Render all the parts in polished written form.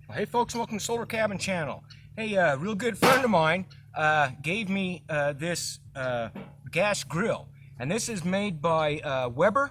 Well, hey folks, welcome to Solar Cabin Channel. Hey, a real good friend of mine gave me this gas grill, and this is made by Weber.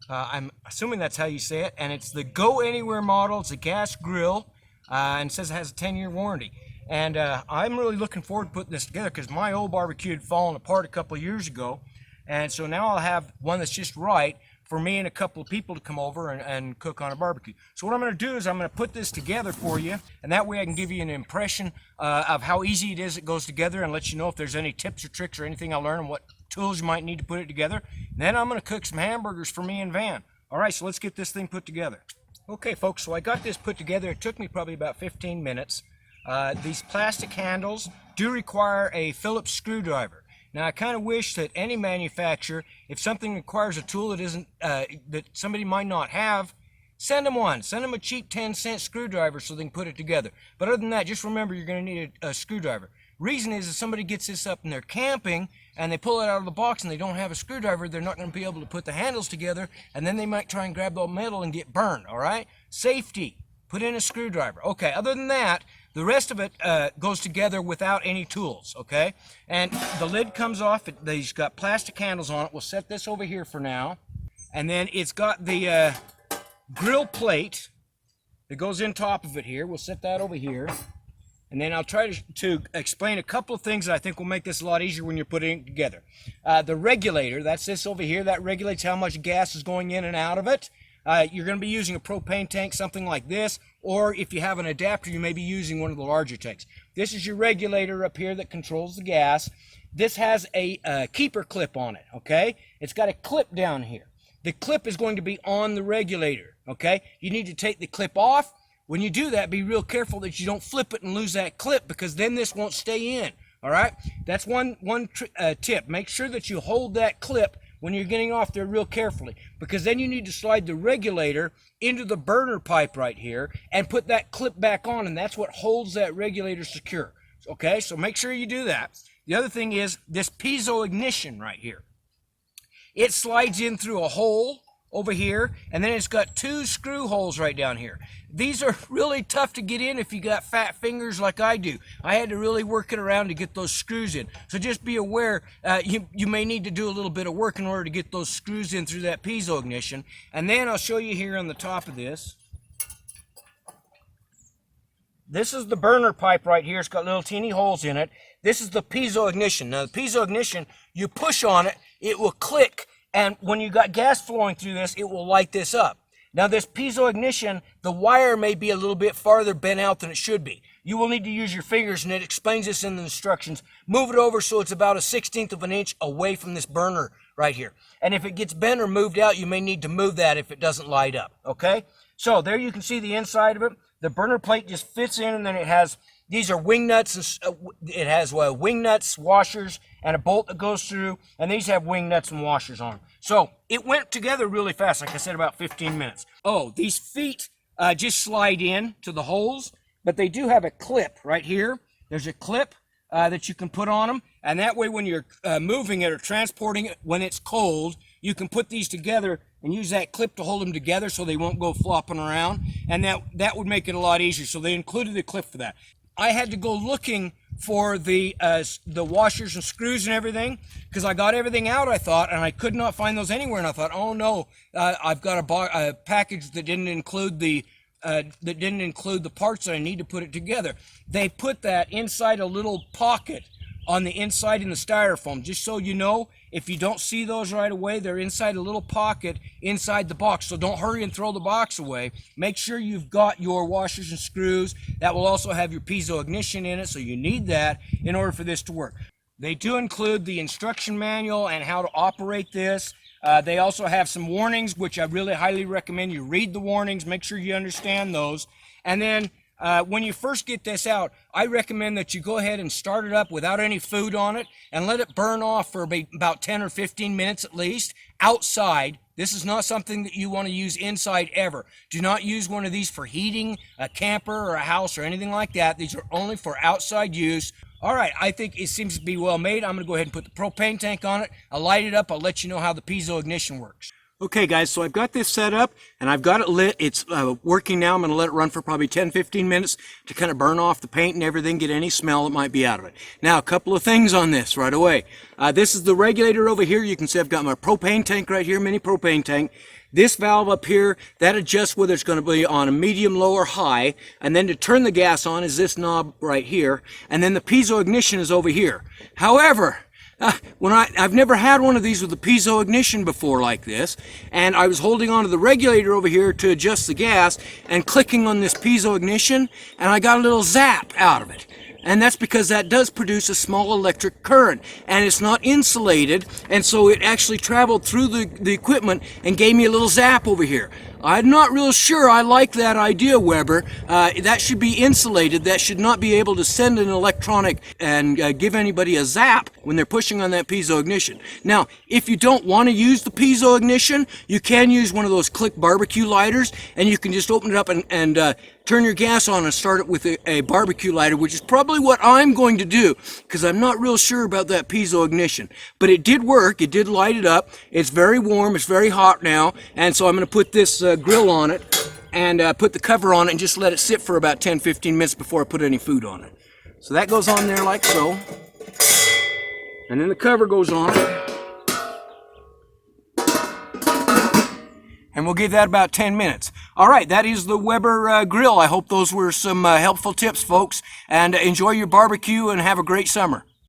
I'm assuming that's how you say it, and it's the Go Anywhere model. It's a gas grill, and it says it has a 10-year warranty. And I'm really looking forward to putting this together because my old barbecue had fallen apart a couple of years ago, and so now I'll have one that's just right for me and a couple of people to come over and cook on a barbecue. So what I'm going to do is I'm going to put this together for you, and that way I can give you an impression of how easy it is it goes together, and let you know if there's any tips or tricks or anything I learned and what tools you might need to put it together. And then I'm going to cook some hamburgers for me and Van. All right, so let's get this thing put together. Okay folks, so I got this put together. It took me probably about 15 minutes. These plastic handles do require a Phillips screwdriver. Now, I kind of wish that any manufacturer, if something requires a tool that isn't that somebody might not have, send them one. Send them a cheap 10-cent screwdriver so they can put it together. But other than that, just remember you're going to need a screwdriver. Reason is if somebody gets this up and they're camping and they pull it out of the box and they don't have a screwdriver, they're not going to be able to put the handles together, and then they might try and grab the metal and get burned, all right? Safety. Put in a screwdriver. Okay, other than that, the rest of it goes together without any tools, okay? And the lid comes off. They've got plastic handles on it. We'll set this over here for now. And then it's got the grill plate that goes in top of it here. We'll set that over here. And then I'll try to explain a couple of things that I think will make this a lot easier when you're putting it together. The regulator, that's this over here. That regulates how much gas is going in and out of it. You're going to be using a propane tank, something like this, or if you have an adapter, you may be using one of the larger tanks. This is your regulator up here that controls the gas. This has a keeper clip on it, okay? It's got a clip down here. The clip is going to be on the regulator, okay? You need to take the clip off. When you do that, be real careful that you don't flip it and lose that clip, because then this won't stay in, all right? That's one tip. Make sure that you hold that clip when you're getting off there real carefully, because then you need to slide the regulator into the burner pipe right here and put that clip back on, and that's what holds that regulator secure. Okay, so make sure you do that. The other thing is this piezo ignition right here. It slides in through a hole over here, and then it's got two screw holes right down here. These are really tough to get in if you got fat fingers like I do. I had to really work it around to get those screws in. So just be aware, you may need to do a little bit of work in order to get those screws in through that piezo ignition. And then I'll show you here on the top of this. This is the burner pipe right here. It's got little teeny holes in it. This is the piezo ignition. Now the piezo ignition, you push on it, it will click, and when you got gas flowing through this, it will light this up. Now this piezo ignition, the wire may be a little bit farther bent out than it should be. You will need to use your fingers, and it explains this in the instructions. Move it over so it's about a 1/16 of an inch away from this burner right here. And if it gets bent or moved out, you may need to move that if it doesn't light up, okay? So there you can see the inside of it. The burner plate just fits in, and then it has, these are wing nuts, and it has wing nuts, washers, and a bolt that goes through, and these have wing nuts and washers on them. So it went together really fast, like I said, about 15 minutes. Oh, these feet just slide in to the holes, but they do have a clip right here. There's a clip that you can put on them, and that way when you're moving it or transporting it when it's cold, you can put these together and use that clip to hold them together so they won't go flopping around, and that would make it a lot easier. So they included the clip for that. I had to go looking for the washers and screws and everything, because I got everything out, I thought, and I could not find those anywhere. And I thought, oh no, I've got a package that didn't include the parts that I need to put it together. They put that inside a little pocket on the inside in the styrofoam. Just so you know, if you don't see those right away, they're inside a little pocket inside the box. So don't hurry and throw the box away. Make sure you've got your washers and screws. That will also have your piezo ignition in it, so you need that in order for this to work. They do include the instruction manual and how to operate this. They also have some warnings, which I really highly recommend you read the warnings. Make sure you understand those. And then when you first get this out, I recommend that you go ahead and start it up without any food on it and let it burn off for about 10 or 15 minutes at least outside. This is not something that you want to use inside ever. Do not use one of these for heating a camper or a house or anything like that. These are only for outside use. All right, I think it seems to be well made. I'm going to go ahead and put the propane tank on it. I'll light it up. I'll let you know how the piezo ignition works. Okay guys, so I've got this set up and I've got it lit. It's working now. I'm going to let it run for probably 10-15 minutes to kind of burn off the paint and everything, get any smell that might be out of it. Now, a couple of things on this right away. This is the regulator over here. You can see I've got my propane tank right here, mini propane tank. This valve up here, that adjusts whether it's going to be on a medium, low, or high. And then to turn the gas on is this knob right here. And then the piezo ignition is over here. However, I've never had one of these with a piezo ignition before like this, and I was holding onto the regulator over here to adjust the gas and clicking on this piezo ignition, and I got a little zap out of it. And that's because that does produce a small electric current, and it's not insulated, and so it actually traveled through the equipment and gave me a little zap over here. I'm not real sure I like that idea, Weber. That should be insulated. That should not be able to send an electronic and give anybody a zap when they're pushing on that piezo ignition. Now, if you don't want to use the piezo ignition, you can use one of those Click barbecue lighters, and you can just open it up and turn your gas on and start it with a barbecue lighter, which is probably what I'm going to do, because I'm not real sure about that piezo ignition. But it did work. It did light it up. It's very warm. It's very hot now, and so I'm going to put this grill on it and put the cover on it and just let it sit for about 10-15 minutes before I put any food on it. So that goes on there like so, and then the cover goes on it. And we'll give that about 10 minutes. All right, that is the Weber grill. I hope those were some helpful tips, folks. And enjoy your barbecue and have a great summer.